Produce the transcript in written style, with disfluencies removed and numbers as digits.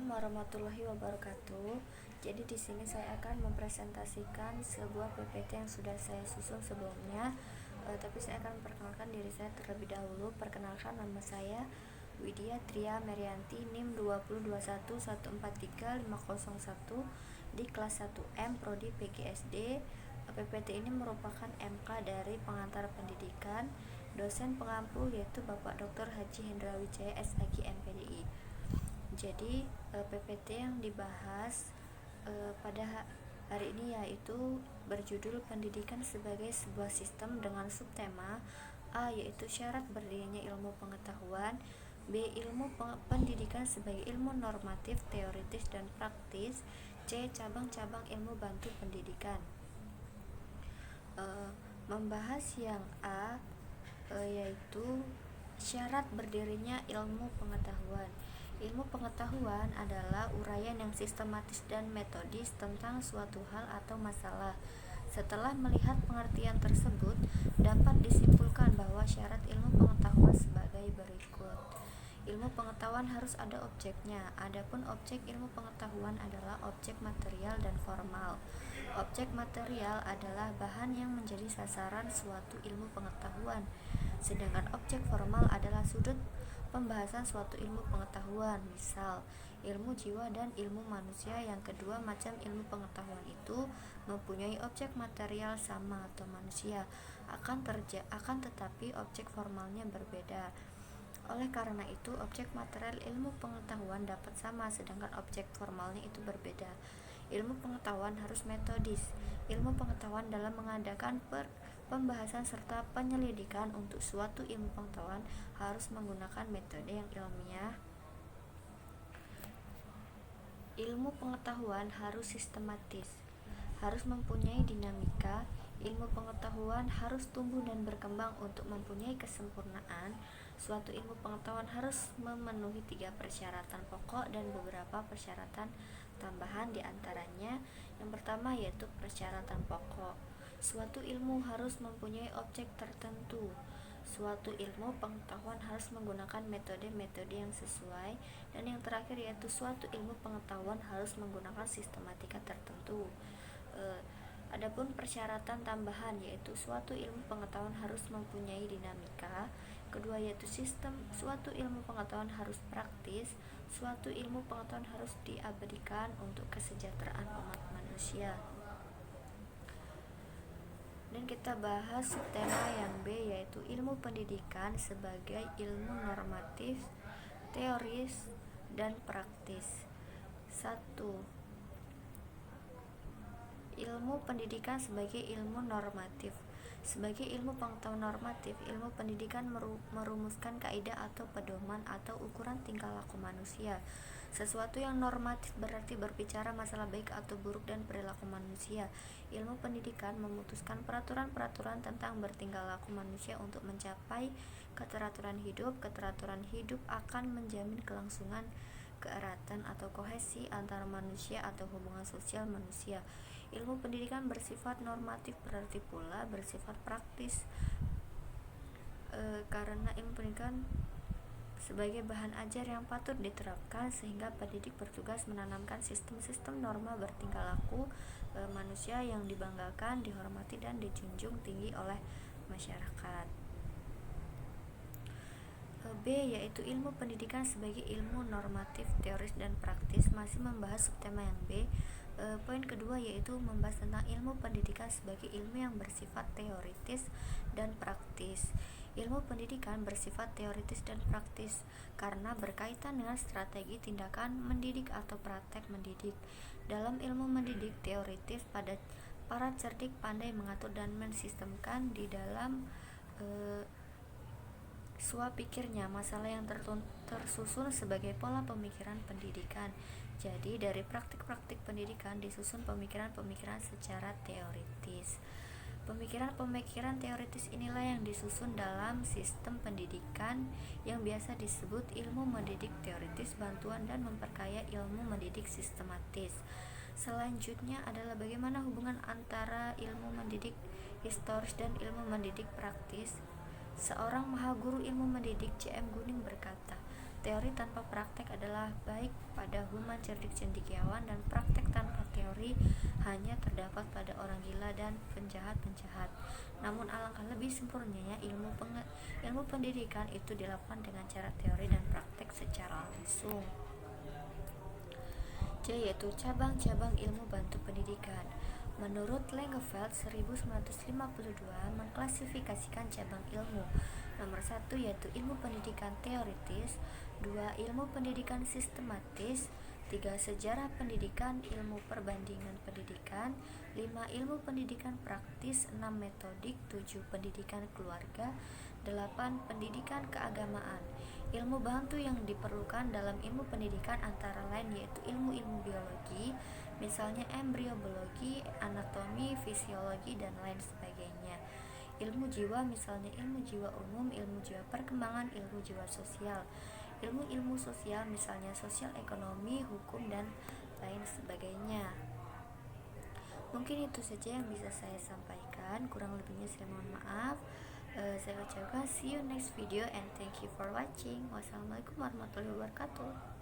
Assalamualaikum warahmatullahi wabarakatuh. Jadi di sini saya akan mempresentasikan sebuah PPT yang sudah saya susun sebelumnya. Tapi saya akan memperkenalkan diri saya terlebih dahulu. Perkenalkan, nama saya Widya Tria Merianti, NIM 2021143 di kelas 1M Prodi PGSD. PPT ini merupakan MK dari pengantar pendidikan. Dosen pengampu yaitu Bapak Dr. Haji Hendra Wijaya SAG MPDI. Jadi PPT yang dibahas pada hari ini yaitu berjudul Pendidikan sebagai sebuah sistem dengan subtema A, yaitu syarat berdirinya ilmu pengetahuan; B, ilmu pendidikan sebagai ilmu normatif, teoritis, dan praktis; C, cabang-cabang ilmu bantu pendidikan. Membahas yang A, yaitu syarat berdirinya ilmu pengetahuan. Ilmu pengetahuan adalah uraian yang sistematis dan metodis tentang suatu hal atau masalah. Setelah melihat pengertian tersebut, dapat disimpulkan bahwa syarat ilmu pengetahuan sebagai berikut. Ilmu pengetahuan harus ada objeknya. Adapun objek ilmu pengetahuan adalah objek material dan formal. Objek material adalah bahan yang menjadi sasaran suatu ilmu pengetahuan, sedangkan objek formal adalah sudut pembahasan suatu ilmu pengetahuan. Misal, ilmu jiwa dan ilmu manusia. Yang kedua macam ilmu pengetahuan itu mempunyai objek material sama atau manusia, akan tetapi objek formalnya berbeda. Oleh karena itu, objek material ilmu pengetahuan dapat sama, sedangkan objek formalnya itu berbeda. Ilmu pengetahuan harus metodis. Ilmu pengetahuan dalam mengadakan pembahasan serta penyelidikan untuk suatu ilmu pengetahuan harus menggunakan metode yang ilmiah. Ilmu pengetahuan harus sistematis, harus mempunyai dinamika. Ilmu pengetahuan harus tumbuh dan berkembang untuk mempunyai kesempurnaan. Suatu ilmu pengetahuan harus memenuhi 3 persyaratan pokok dan beberapa persyaratan tambahan. Di antaranya, yang pertama yaitu persyaratan pokok. Suatu ilmu harus mempunyai objek tertentu. Suatu ilmu pengetahuan harus menggunakan metode-metode yang sesuai. Dan yang terakhir yaitu suatu ilmu pengetahuan harus menggunakan sistematika tertentu. Adapun persyaratan tambahan yaitu suatu ilmu pengetahuan harus mempunyai dinamika. Kedua yaitu suatu ilmu pengetahuan harus praktis. Suatu ilmu pengetahuan harus diabadikan untuk kesejahteraan umat manusia. Dan kita bahas subtema yang B, yaitu ilmu pendidikan sebagai ilmu normatif, teoris, dan praktis. 1. Ilmu pendidikan sebagai ilmu normatif. Sebagai ilmu pengetahuan normatif, ilmu pendidikan merumuskan kaidah atau pedoman atau ukuran tingkah laku manusia. Sesuatu yang normatif berarti berbicara masalah baik atau buruk dan perilaku manusia. Ilmu pendidikan memutuskan peraturan-peraturan tentang bertingkah laku manusia untuk mencapai keteraturan hidup. Keteraturan hidup akan menjamin kelangsungan, keeratan atau kohesi antara manusia atau hubungan sosial manusia. Ilmu pendidikan bersifat normatif berarti pula bersifat praktis, karena ilmu pendidikan sebagai bahan ajar yang patut diterapkan, sehingga pendidik bertugas menanamkan sistem-sistem norma bertingkah laku manusia yang dibanggakan, dihormati, dan dijunjung tinggi oleh masyarakat. B, yaitu ilmu pendidikan sebagai ilmu normatif, teoris, dan praktis. Masih membahas subtema yang B. Poin kedua yaitu membahas tentang ilmu pendidikan sebagai ilmu yang bersifat teoritis dan praktis. Ilmu pendidikan bersifat teoritis dan praktis karena berkaitan dengan strategi tindakan mendidik atau praktek mendidik. Dalam ilmu mendidik teoritis, para cerdik pandai mengatur dan mensistemkan di dalam suap pikirnya masalah yang tersusun sebagai pola pemikiran pendidikan. Jadi dari praktik-praktik pendidikan disusun pemikiran-pemikiran secara teoritis. Pemikiran-pemikiran teoritis inilah yang disusun dalam sistem pendidikan yang biasa disebut ilmu mendidik teoritis, bantuan dan memperkaya ilmu mendidik sistematis. Selanjutnya adalah bagaimana hubungan antara ilmu mendidik historis dan ilmu mendidik praktis. Seorang maha guru ilmu mendidik C.M. Guning berkata, teori tanpa praktek adalah baik pada pikiran cerdik cendekiawan dan praktek tanpa teori hanya terdapat pada orang gila dan penjahat-penjahat. Namun alangkah lebih sempurnanya ilmu pendidikan itu dilakukan dengan cara teori dan praktek secara langsung. C. Yaitu cabang-cabang ilmu bantu pendidikan. Menurut Langeveld 1952 mengklasifikasikan cabang ilmu. Nomor 1 yaitu ilmu pendidikan teoritis, 2 ilmu pendidikan sistematis, 3 sejarah pendidikan, ilmu perbandingan pendidikan, 5 ilmu pendidikan praktis, 6 metodik, 7 pendidikan keluarga, 8 pendidikan keagamaan. Ilmu bantu yang diperlukan dalam ilmu pendidikan antara lain yaitu ilmu-ilmu biologi, misalnya embriologi, anatomi, fisiologi, dan lain sebagainya. Ilmu jiwa misalnya ilmu jiwa umum, ilmu jiwa perkembangan, ilmu jiwa sosial. Ilmu-ilmu sosial misalnya sosial ekonomi, hukum, dan lain sebagainya. Mungkin itu saja yang bisa saya sampaikan, kurang lebihnya saya mohon maaf. Saya ucapkan see you next video and thank you for watching. Wassalamualaikum warahmatullahi wabarakatuh.